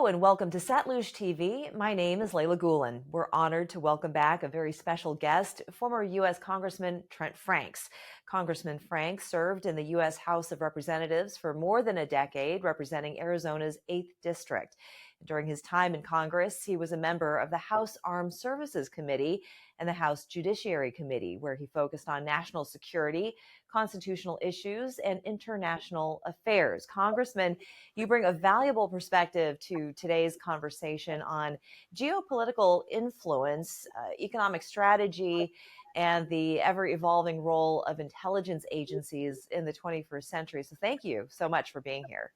and welcome to Satluj TV. My name is Layla Gulen. We're honored to welcome back a very special guest, former U.S. Congressman Trent Franks. Congressman Franks served in the U.S. House of Representatives for more than a decade, representing Arizona's 8th District. During his time in Congress, he was a member of the House Armed Services Committee and the House Judiciary Committee, where he focused on national security, constitutional issues, and international affairs. Congressman, you bring a valuable perspective to today's conversation on geopolitical influence, economic strategy, and the ever-evolving role of intelligence agencies in the 21st century. So thank you so much for being here.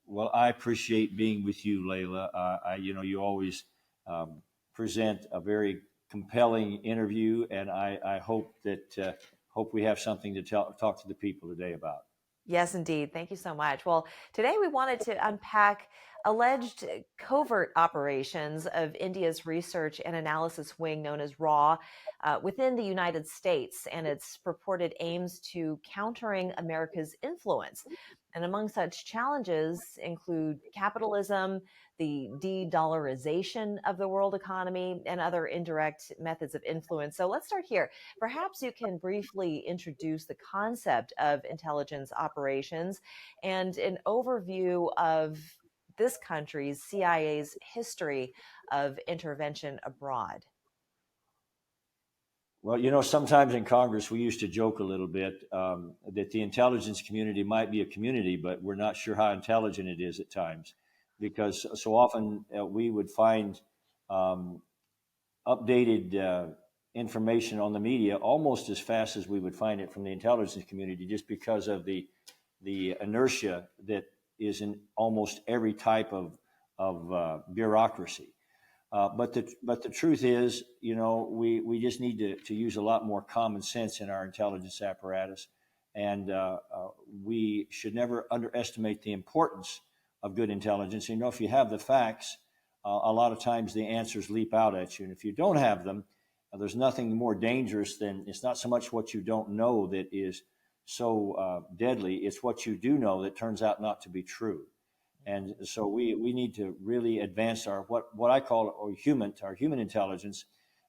Well, I appreciate being with you, Layla. You always present a very compelling interview, and I hope that we have something to talk to the people today about. Yes, indeed. Thank you so much. Well, today we wanted to unpack alleged covert operations of India's research and analysis wing known as RAW within the United States and its purported aims to countering America's influence. And among such challenges include capitalism, the de-dollarization of the world economy, and other indirect methods of influence. So let's start here. Perhaps you can briefly introduce the concept of intelligence operations and an overview of this country's CIA's history of intervention abroad. Well, sometimes in Congress, we used to joke a little bit that the intelligence community might be a community, but we're not sure how intelligent it is at times, because so often we would find updated information on the media almost as fast as we would find it from the intelligence community, just because of the inertia that is in almost every type of bureaucracy. But the truth is, we just need to use a lot more common sense in our intelligence apparatus, and we should never underestimate the importance of good intelligence. If you have the facts, a lot of times the answers leap out at you, and if you don't have them, there's nothing more dangerous than, it's not so much what you don't know that is so deadly, it's what you do know that turns out not to be true. And so we need to really advance our what I call our human intelligence,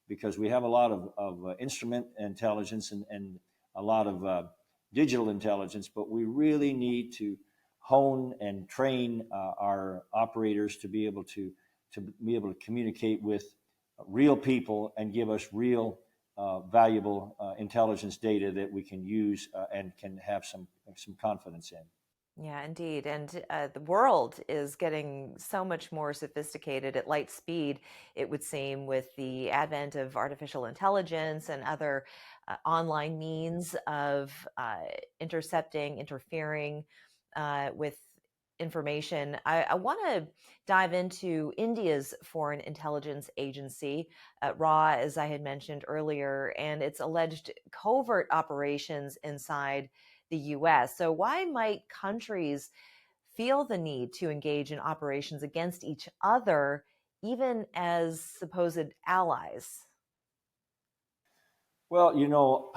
because we have a lot of instrument intelligence and a lot of digital intelligence, but we really need to hone and train our operators to be able to communicate with real people and give us real valuable intelligence data that we can use and can have some confidence in. Yeah, indeed. And the world is getting so much more sophisticated at light speed, it would seem, with the advent of artificial intelligence and other online means of interfering with information. I want to dive into India's Foreign Intelligence Agency, RAW, as I had mentioned earlier, and its alleged covert operations inside the U.S. So why might countries feel the need to engage in operations against each other, even as supposed allies? Well,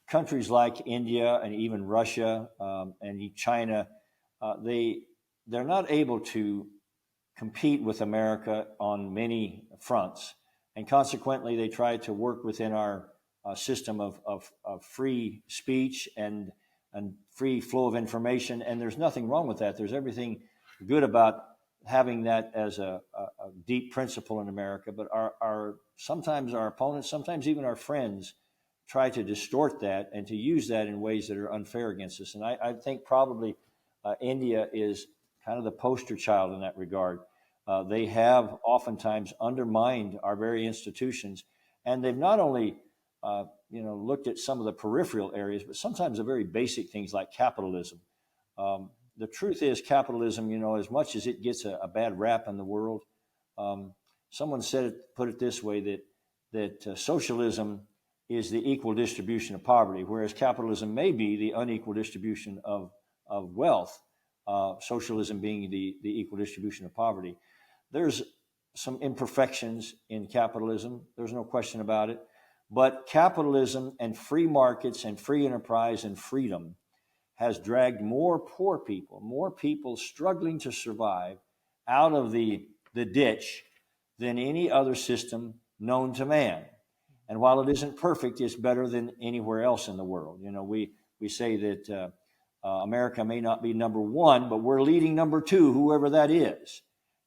countries like India and even Russia and China, they're not able to compete with America on many fronts, and consequently, they try to work within our system of free speech and free flow of information, and there's nothing wrong with that. There's everything good about having that as a deep principle in America, but sometimes our opponents, sometimes even our friends, try to distort that and to use that in ways that are unfair against us. And I think probably India is kind of the poster child in that regard. They have oftentimes undermined our very institutions, and they've not only looked at some of the peripheral areas, but sometimes the very basic things like capitalism. The truth is, capitalism, as much as it gets a bad rap in the world, someone put it this way, that socialism is the equal distribution of poverty, whereas capitalism may be the unequal distribution of wealth, socialism being the equal distribution of poverty. There's some imperfections in capitalism, there's no question about it. But capitalism and free markets and free enterprise and freedom has dragged more poor people struggling to survive, out of the ditch than any other system known to man. And while it isn't perfect, it's better than anywhere else in the world. You know, we say that America may not be number one, but we're leading number two, whoever that is.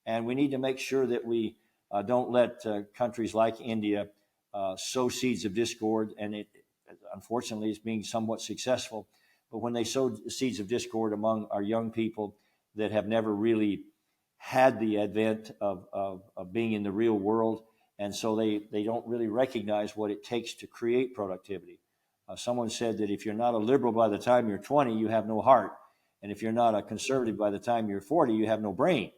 And we need to make sure that we don't let countries like India sow seeds of discord. And it, unfortunately, is being somewhat successful. But when they sow seeds of discord among our young people that have never really had the advent of being in the real world, and so they don't really recognize what it takes to create productivity. Someone said that if you're not a liberal by the time you're 20, you have no heart. And if you're not a conservative by the time you're 40, you have no brain.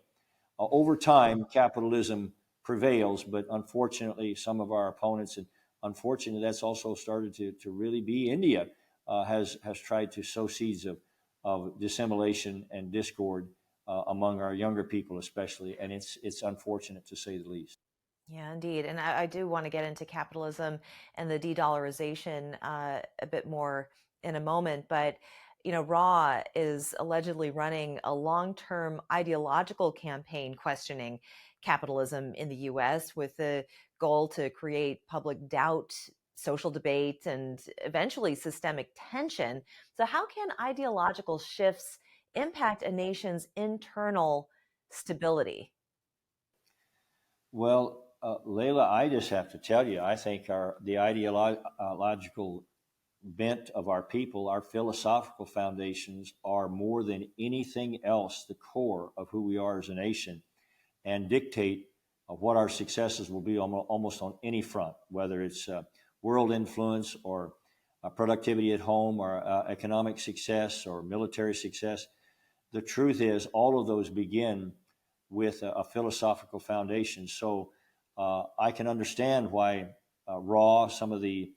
Over time, capitalism prevails, but unfortunately, some of our opponents, and unfortunately, that's also started to really be India, has tried to sow seeds of dissimulation and discord among our younger people especially, and it's unfortunate to say the least. Yeah, indeed. And I do want to get into capitalism and the de-dollarization a bit more in a moment. But, you know, Raw is allegedly running a long-term ideological campaign questioning capitalism in the US with the goal to create public doubt, social debate, and eventually systemic tension. So how can ideological shifts impact a nation's internal stability? Well, Layla, I just have to tell you, I think the ideological bent of our people, our philosophical foundations, are more than anything else the core of who we are as a nation, and dictate what our successes will be almost on any front, whether it's world influence or productivity at home or economic success or military success. The truth is, all of those begin with a philosophical foundation. So I can understand why RAW, some of the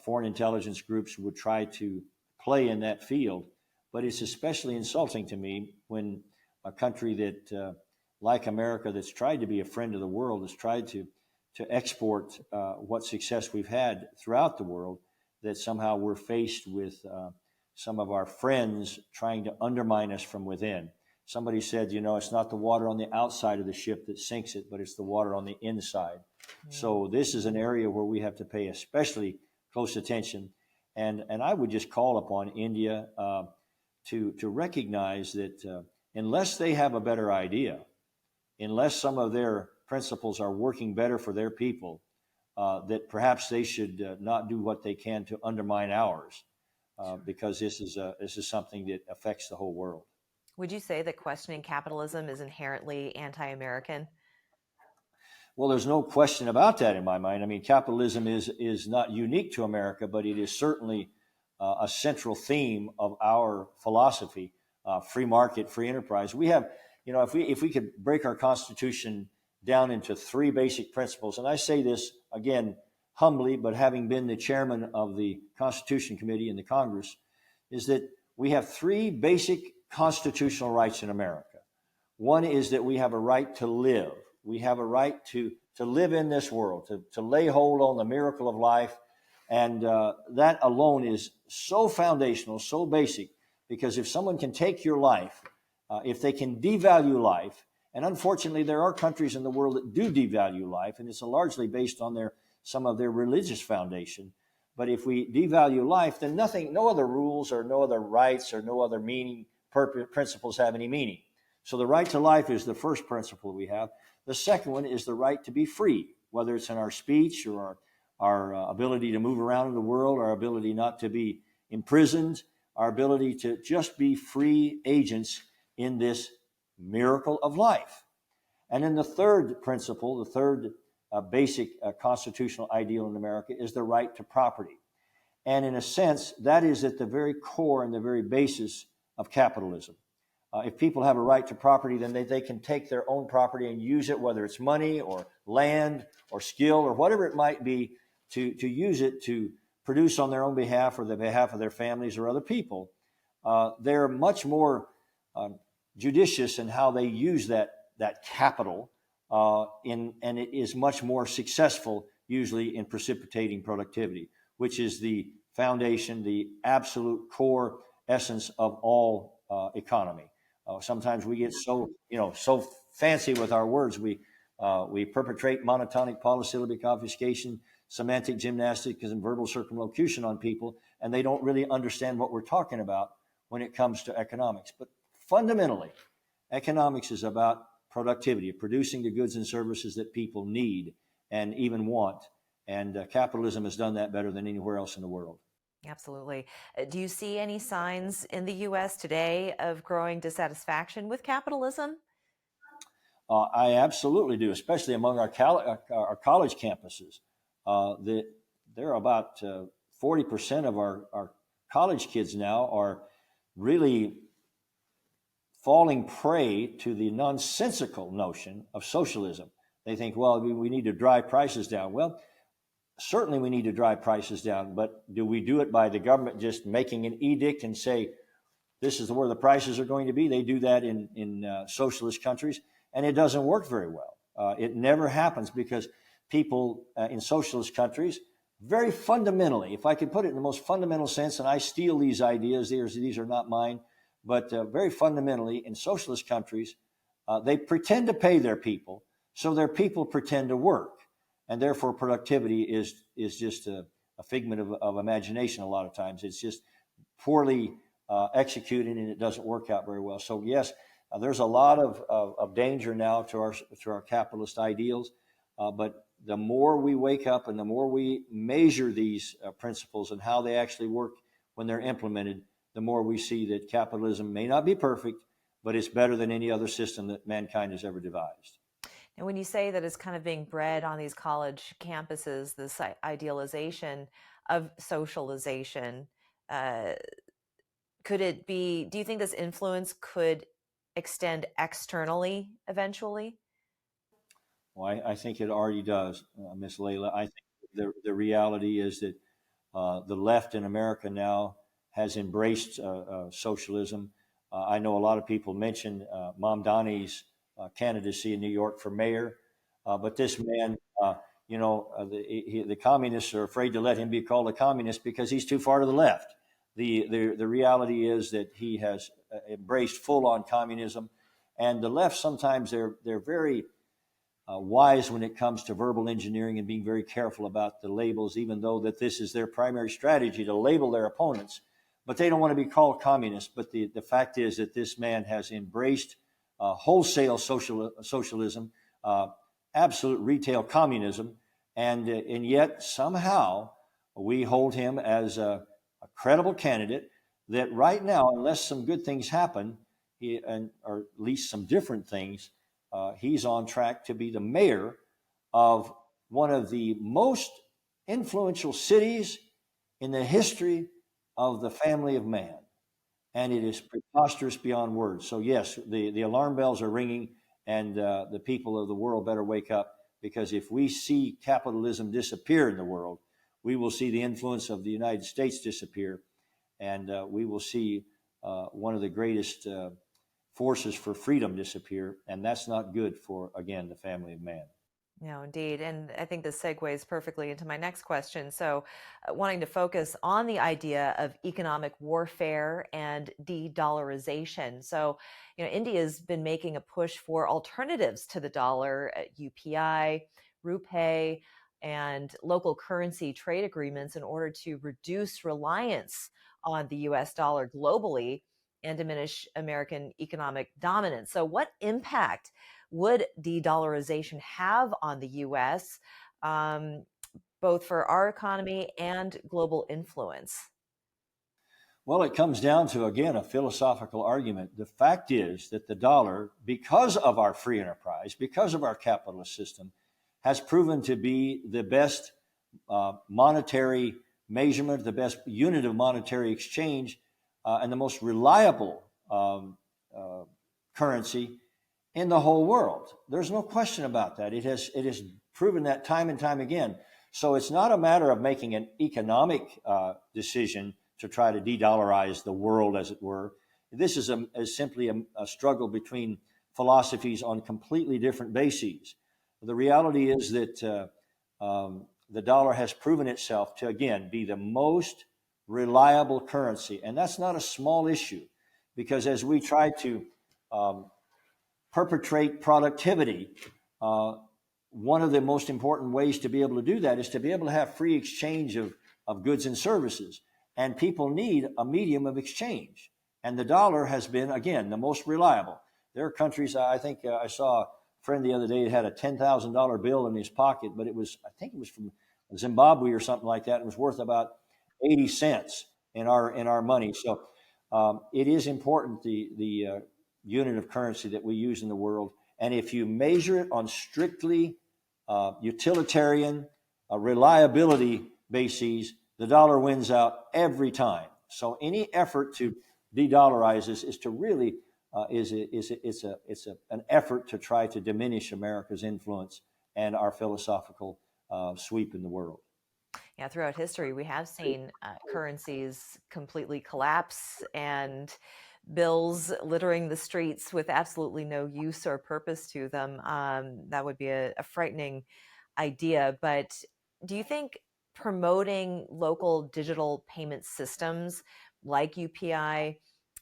foreign intelligence groups would try to play in that field. But it's especially insulting to me when a country that, like America, that's tried to be a friend of the world, has tried to export what success we've had throughout the world, that somehow we're faced with some of our friends trying to undermine us from within. Somebody said, you know, it's not the water on the outside of the ship that sinks it, but it's the water on the inside. So this is an area where we have to pay especially close attention. And I would just call upon India to recognize that unless they have a better idea, unless some of their principles are working better for their people, that perhaps they should not do what they can to undermine ours, because this is something that affects the whole world. Would you say that questioning capitalism is inherently anti-American? Well, there's no question about that in my mind. I mean, capitalism is not unique to America, but it is certainly a central theme of our philosophy: free market, free enterprise. We have, you know, if we could break our Constitution down into three basic principles, and I say this again humbly, but having been the chairman of the Constitution Committee in the Congress, is that we have three basic constitutional rights in America. One is that we have a right to live. We have a right to live in this world, to lay hold on the miracle of life. And that alone is so foundational, so basic, because if someone can take your life, if they can devalue life, and unfortunately there are countries in the world that do devalue life, and it's largely based on some of their religious foundation. But if we devalue life, then no other rules or no other rights or no other principles have any meaning. So the right to life is the first principle we have. The second one is the right to be free, whether it's in our speech or our ability to move around in the world, our ability not to be imprisoned, our ability to just be free agents in this miracle of life. And then the third principle, the third basic constitutional ideal in America, is the right to property. And in a sense, that is at the very core and the very basis of capitalism. If people have a right to property, then they can take their own property and use it, whether it's money or land or skill or whatever it might be, to use it to produce on their own behalf or the behalf of their families or other people. They're much more judicious in how they use that capital, and it is much more successful usually in precipitating productivity, which is the foundation, the absolute core essence of all economy. Sometimes we get so fancy with our words. We perpetrate monotonic polysyllabic obfuscation, semantic gymnastics, and verbal circumlocution on people, and they don't really understand what we're talking about when it comes to economics. But fundamentally, economics is about productivity, producing the goods and services that people need and even want. And capitalism has done that better than anywhere else in the world. Absolutely. Do you see any signs in the U.S. today of growing dissatisfaction with capitalism? I absolutely do, especially among our college campuses. There are about 40% of our college kids now are really falling prey to the nonsensical notion of socialism. They think, well, we need to drive prices down. Well, certainly we need to drive prices down, but do we do it by the government just making an edict and say, this is where the prices are going to be? They do that in socialist countries, and it doesn't work very well. It never happens because people in socialist countries, very fundamentally, if I could put it in the most fundamental sense, and I steal these ideas, these are not mine, but very fundamentally, in socialist countries, they pretend to pay their people, so their people pretend to work. And therefore, productivity is just a figment of imagination a lot of times. It's just poorly executed, and it doesn't work out very well. So yes, there's a lot of danger now to our capitalist ideals. But the more we wake up and the more we measure these principles and how they actually work when they're implemented, the more we see that capitalism may not be perfect, but it's better than any other system that mankind has ever devised. And when you say that it's kind of being bred on these college campuses, this idealization of socialization, could it be, do you think this influence could extend externally eventually? Well, I think it already does, Miss Layla. I think the reality is that the left in America now has embraced socialism. I know a lot of people mention Mom Donnie's candidacy in New York for mayor, but this man, the communists are afraid to let him be called a communist because he's too far to the left. The reality is that he has embraced full-on communism, and the left sometimes they're very wise when it comes to verbal engineering and being very careful about the labels, even though that this is their primary strategy to label their opponents. But they don't want to be called communists. But the fact is that this man has embraced wholesale socialism, absolute retail communism, and yet somehow we hold him as a credible candidate that right now, unless some good things happen, or at least some different things, he's on track to be the mayor of one of the most influential cities in the history of the family of man. And it is preposterous beyond words. So yes, the alarm bells are ringing, and the people of the world better wake up, because if we see capitalism disappear in the world, we will see the influence of the United States disappear, and we will see one of the greatest forces for freedom disappear, and that's not good for, again, the family of man. No, indeed. And I think this segues perfectly into my next question. So, wanting to focus on the idea of economic warfare and de-dollarization. So, India's been making a push for alternatives to the dollar, UPI, RuPay, and local currency trade agreements in order to reduce reliance on the US dollar globally and diminish American economic dominance. So, what impact would de-dollarization have on the U.S., both for our economy and global influence? Well, it comes down to, again, a philosophical argument. The fact is that the dollar, because of our free enterprise, because of our capitalist system, has proven to be the best monetary measurement, the best unit of monetary exchange, and the most reliable currency in the whole world. There's no question about that. It has proven that time and time again. So it's not a matter of making an economic decision to try to de-dollarize the world, as it were. This is simply a struggle between philosophies on completely different bases. The reality is that the dollar has proven itself to, again, be the most reliable currency. And that's not a small issue, because as we try to perpetrate productivity. One of the most important ways to be able to do that is to be able to have free exchange of goods and services. And people need a medium of exchange. And the dollar has been, again, the most reliable. There are countries, I think I saw a friend the other day that had a $10,000 bill in his pocket, but I think it was from Zimbabwe or something like that. It was worth about 80 cents in our money. So it is important, the unit of currency that we use in the world. And if you measure it on strictly utilitarian reliability bases, the dollar wins out every time. So any effort to de-dollarize this is to really it's an effort to try to diminish America's influence and our philosophical sweep in the world. Yeah, throughout history, we have seen currencies completely collapse and bills littering the streets with absolutely no use or purpose to them. That would be a frightening idea. But do you think promoting local digital payment systems like UPI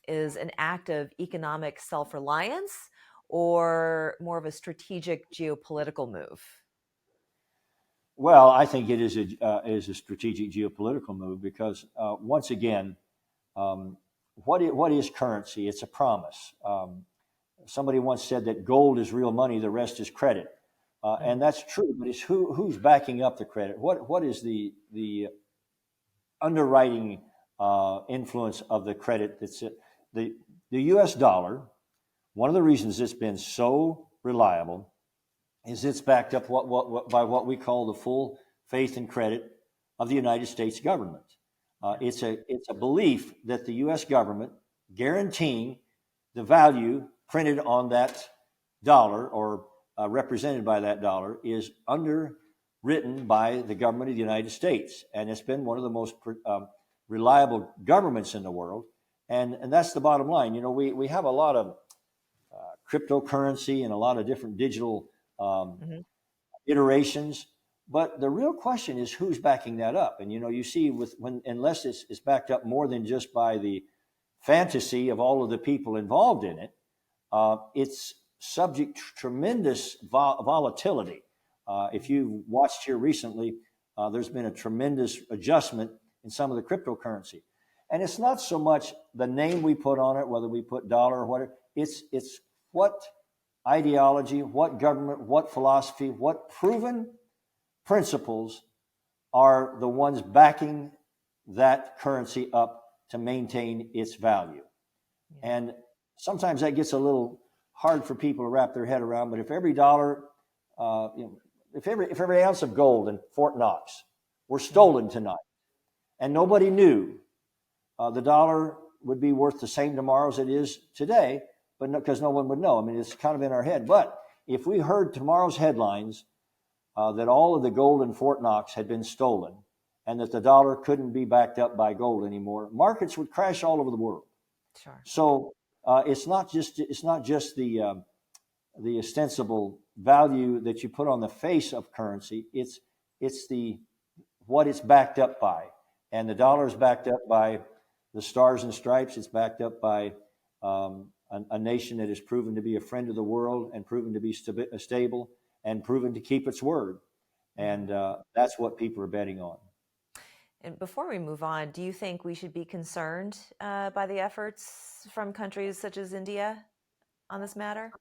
is an act of economic self-reliance or more of a strategic geopolitical move? Well, I think it is a strategic geopolitical move because once again, what is currency? It's a promise. Somebody once said that gold is real money, the rest is credit, and that's true. But it's who's backing up the credit? What is the underwriting influence of the credit? That's it. The U.S. dollar. One of the reasons it's been so reliable is it's backed up by what we call the full faith and credit of the United States government. It's a belief that the U.S. government guaranteeing the value printed on that dollar or represented by that dollar is underwritten by the government of the United States, and it's been one of the most reliable governments in the world. And that's the bottom line. You know, we have a lot of cryptocurrency and a lot of different digital iterations, but the real question is who's backing that up. And you see unless it's backed up more than just by the fantasy of all of the people involved in it, it's subject to tremendous volatility. If you've watched here recently, there's been a tremendous adjustment in some of the cryptocurrency, and it's not so much the name we put on it, whether we put dollar or whatever. It's what ideology, what government, what philosophy, what proven principles are the ones backing that currency up to maintain its value. Yeah. And sometimes that gets a little hard for people to wrap their head around, but if every dollar, if every ounce of gold in Fort Knox were stolen tonight and nobody knew, the dollar would be worth the same tomorrow as it is today, but because no one would know. I mean, it's kind of in our head. But if we heard tomorrow's headlines that all of the gold in Fort Knox had been stolen and that the dollar couldn't be backed up by gold anymore, markets would crash all over the world. Sure. So it's not just the ostensible value that you put on the face of currency. It's what it's backed up by, and the dollar is backed up by the stars and stripes. It's backed up by a nation that is proven to be a friend of the world and proven to be stable and proven to keep its word. And that's what people are betting on. And before we move on, do you think we should be concerned by the efforts from countries such as India on this matter?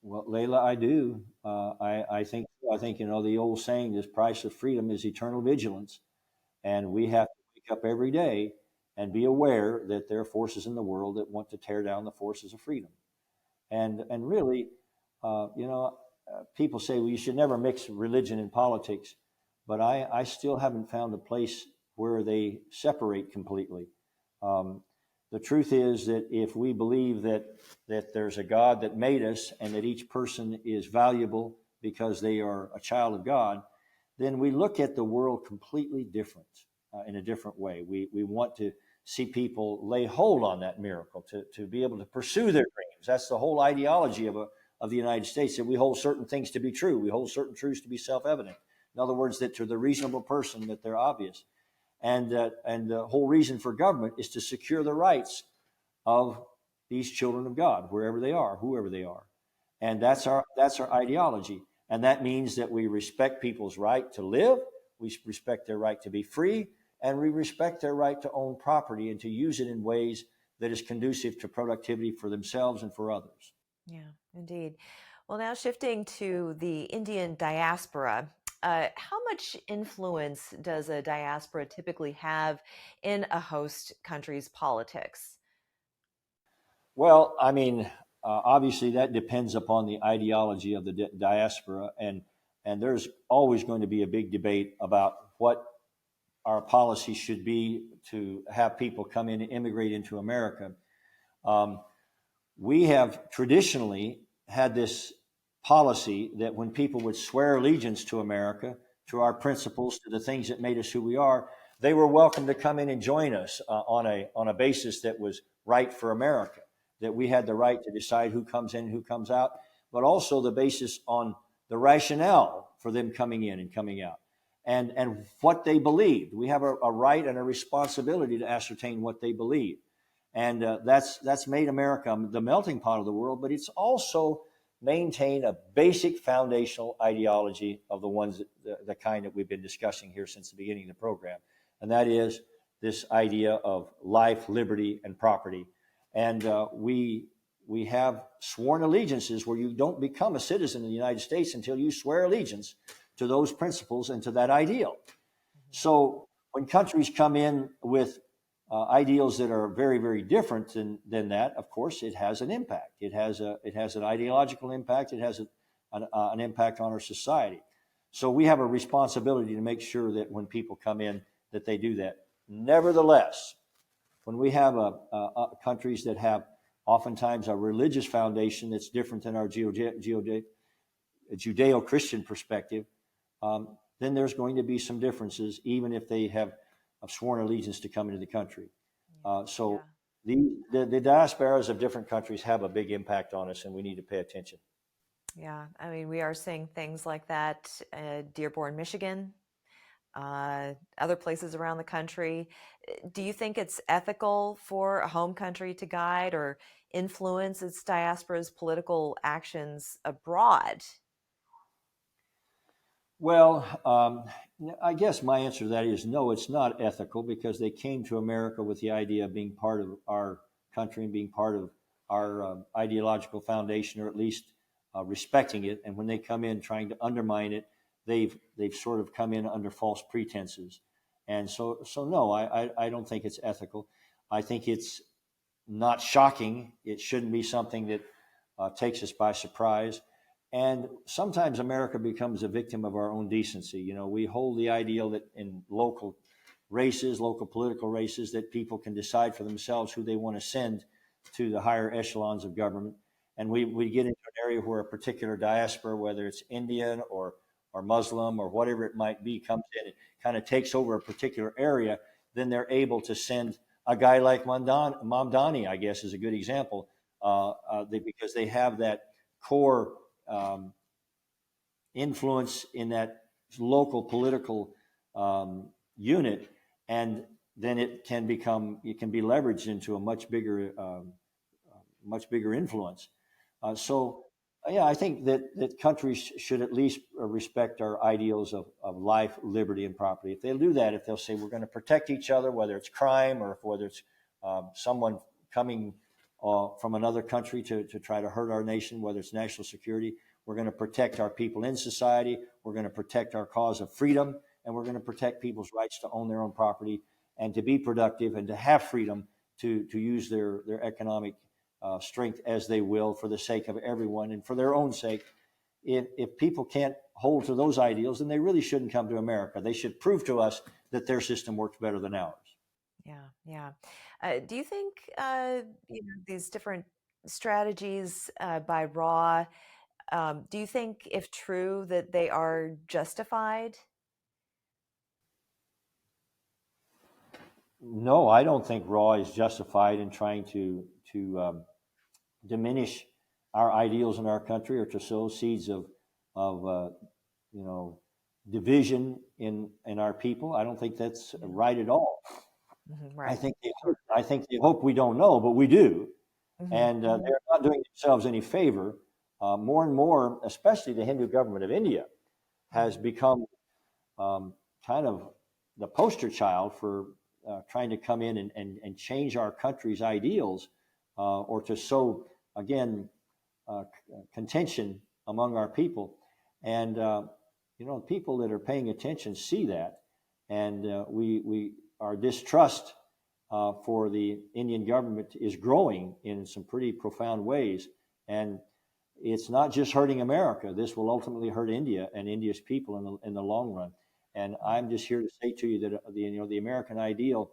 Well, Layla, I do. I think the old saying, "This price of freedom is eternal vigilance," and we have to wake up every day and be aware that there are forces in the world that want to tear down the forces of freedom. And really, people say, well, you should never mix religion and politics, but I still haven't found a place where they separate completely. The truth is that if we believe that there's a God that made us and that each person is valuable because they are a child of God, then we look at the world completely different, in a different way. We want to see people lay hold on that miracle, to be able to pursue their dreams. That's the whole ideology of the United States, that we hold certain things to be true. We hold certain truths to be self-evident. In other words, that to the reasonable person that they're obvious. And the whole reason for government is to secure the rights of these children of God, wherever they are, whoever they are. And that's our ideology. And that means that we respect people's right to live, we respect their right to be free, and we respect their right to own property and to use it in ways that is conducive to productivity for themselves and for others. Yeah, indeed. Well, now shifting to the Indian diaspora, how much influence does a diaspora typically have in a host country's politics? Well, I mean, obviously that depends upon the ideology of the diaspora, and there's always going to be a big debate about what our policy should be to have people come in and immigrate into America. Um, we have traditionally had this policy that when people would swear allegiance to America, to our principles, to the things that made us who we are, they were welcome to come in and join us on a basis that was right for America, that we had the right to decide who comes in and who comes out, but also the basis on the rationale for them coming in and coming out, and what they believed. We have a right and a responsibility to ascertain what they believe. And that's made America the melting pot of the world, but it's also maintained a basic foundational ideology of the ones the kind that we've been discussing here since the beginning of the program, and that is this idea of life, liberty, and property. And we have sworn allegiances where you don't become a citizen of the United States until you swear allegiance to those principles and to that ideal. So when countries come in with ideals that are very, very different than that, of course, it has an impact. It has an ideological impact. It has an impact on our society. So we have a responsibility to make sure that when people come in, that they do that. Nevertheless, when we have countries that have oftentimes a religious foundation that's different than our Judeo-Christian perspective, then there's going to be some differences, even if they have sworn allegiance to come into the country. So the diasporas of different countries have a big impact on us, and we need to pay attention. Yeah, I mean, we are seeing things like that, Dearborn, Michigan, other places around the country. Do you think it's ethical for a home country to guide or influence its diaspora's political actions abroad? Well, I guess my answer to that is no, it's not ethical, because they came to America with the idea of being part of our country and being part of our ideological foundation, or at least respecting it. And when they come in trying to undermine it, they've sort of come in under false pretenses. And so no, I don't think it's ethical. I think it's not shocking. It shouldn't be something that takes us by surprise. And sometimes America becomes a victim of our own decency. You know, we hold the ideal that in local races, local political races, that people can decide for themselves who they want to send to the higher echelons of government. And we get into an area where a particular diaspora, whether it's Indian or Muslim or whatever it might be, comes in and kind of takes over a particular area. Then they're able to send a guy like Mamdani, I guess, is a good example, because they have that core influence in that local political unit, and then it can be leveraged into a much bigger influence. Yeah, I think that countries should at least respect our ideals of life, liberty, and property. If they'll do that, if they'll say we're going to protect each other, whether it's crime or whether it's someone coming from another country to try to hurt our nation, whether it's national security, we're going to protect our people in society, we're going to protect our cause of freedom, and we're going to protect people's rights to own their own property and to be productive and to have freedom to use their economic strength as they will for the sake of everyone and for their own sake. If people can't hold to those ideals, then they really shouldn't come to America. They should prove to us that their system works better than ours. Yeah. Do you think these different strategies by Raw, do you think, if true, that they are justified? No, I don't think Raw is justified in trying to diminish our ideals in our country or to sow seeds of division in our people. I don't think that's right at all. Right. I think they hope we don't know, but we do. Hmm. And they're not doing themselves any favor. More and more, especially the Hindu government of India, has become kind of the poster child for trying to come in and change our country's ideals, or to sow, again, contention among our people. And, people that are paying attention see that. And our distrust for the Indian government is growing in some pretty profound ways. And it's not just hurting America. This will ultimately hurt India and India's people in the long run. And I'm just here to say to you that the American ideal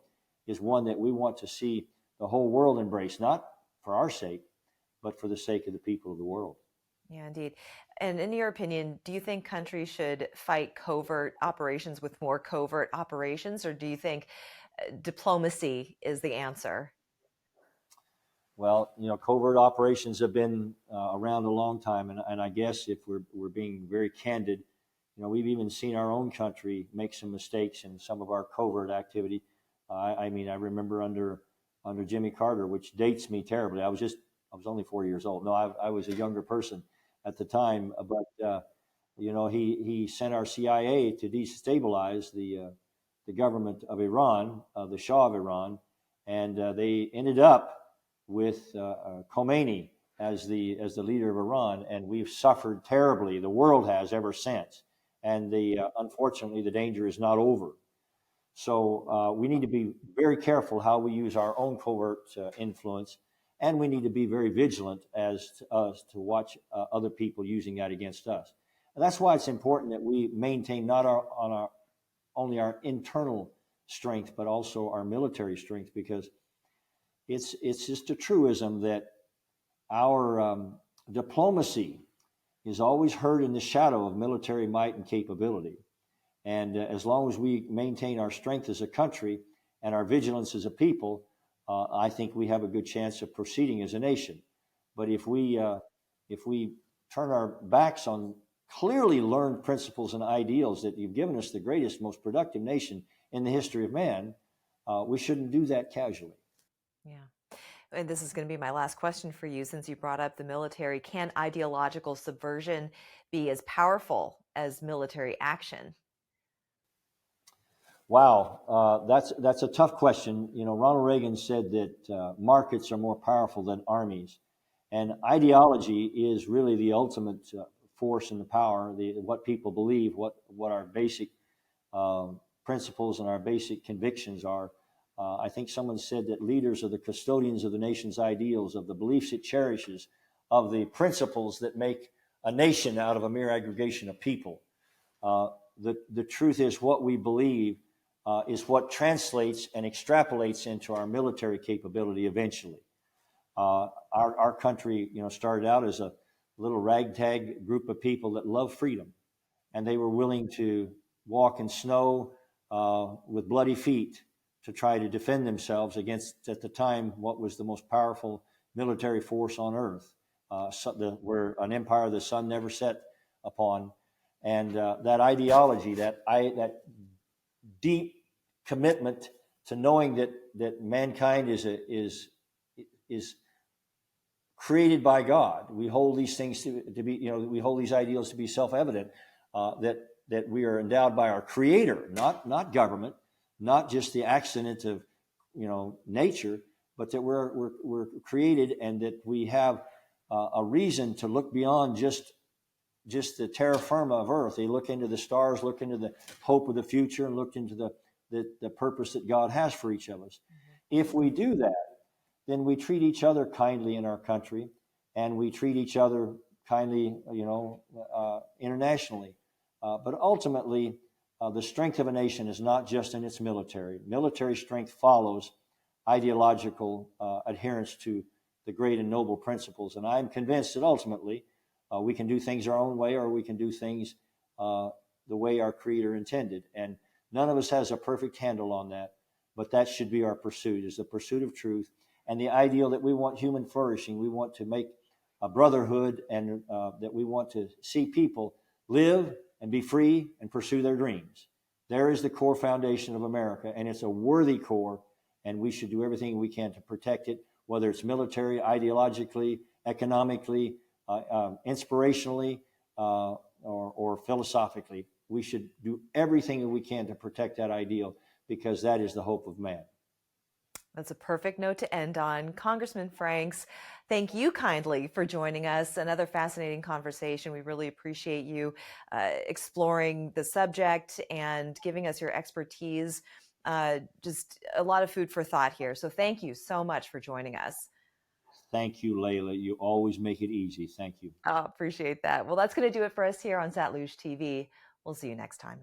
is one that we want to see the whole world embrace, not for our sake, but for the sake of the people of the world. Yeah, indeed. And in your opinion, do you think countries should fight covert operations with more covert operations, or do you think diplomacy is the answer? Well, covert operations have been around a long time, and I guess if we're being very candid, we've even seen our own country make some mistakes in some of our covert activity. I mean, I remember under Jimmy Carter, which dates me terribly. I was only 4 years old. No, I was a younger person at the time, but he sent our CIA to destabilize the government of Iran, the Shah of Iran, and they ended up with Khomeini as the leader of Iran, and we've suffered terribly. The world has ever since, and unfortunately the danger is not over. So we need to be very careful how we use our own covert influence, and we need to be very vigilant as to watch other people using that against us. And that's why it's important that we maintain not only our internal strength, but also our military strength, because it's just a truism that our diplomacy is always heard in the shadow of military might and capability. And as long as we maintain our strength as a country and our vigilance as a people, I think we have a good chance of proceeding as a nation. But if we turn our backs on clearly learned principles and ideals that you've given us the greatest, most productive nation in the history of man, we shouldn't do that casually. Yeah. And this is going to be my last question for you, since you brought up the military. Can ideological subversion be as powerful as military action? Wow, that's a tough question. Ronald Reagan said that markets are more powerful than armies, and ideology is really the ultimate force and the power. What people believe, what our basic principles and our basic convictions are. I think someone said that leaders are the custodians of the nation's ideals, of the beliefs it cherishes, of the principles that make a nation out of a mere aggregation of people. The truth is, what we believe is what translates and extrapolates into our military capability eventually. Our country, started out as a little ragtag group of people that loved freedom, and they were willing to walk in snow with bloody feet to try to defend themselves against, at the time, what was the most powerful military force on earth, where an empire the sun never set upon. And that ideology, that deep commitment to knowing that mankind is created by God. We hold these things to be, we hold these ideals to be self-evident, that we are endowed by our Creator, not government, not just the accident of nature, but that we're created, and that we have a reason to look beyond just the terra firma of earth. They look into the stars, look into the hope of the future, and look into the purpose that God has for each of us. Mm-hmm. If we do that, then we treat each other kindly in our country, and we treat each other kindly, internationally. But ultimately, the strength of a nation is not just in its military. Military strength follows ideological adherence to the great and noble principles. And I'm convinced that ultimately we can do things our own way, or we can do things the way our Creator intended. And none of us has a perfect handle on that, but that should be our pursuit, is the pursuit of truth and the ideal that we want human flourishing. We want to make a brotherhood, and that we want to see people live and be free and pursue their dreams. There is the core foundation of America, and it's a worthy core, and we should do everything we can to protect it, whether it's military, ideologically, economically, inspirationally, or philosophically. We should do everything that we can to protect that ideal, because that is the hope of man. That's a perfect note to end on. Congressman Franks, thank you kindly for joining us. Another fascinating conversation. We really appreciate you exploring the subject and giving us your expertise. Just a lot of food for thought here. So thank you so much for joining us. Thank you, Layla. You always make it easy. Thank you. Oh, appreciate that. Well, that's going to do it for us here on Satluj TV. We'll see you next time.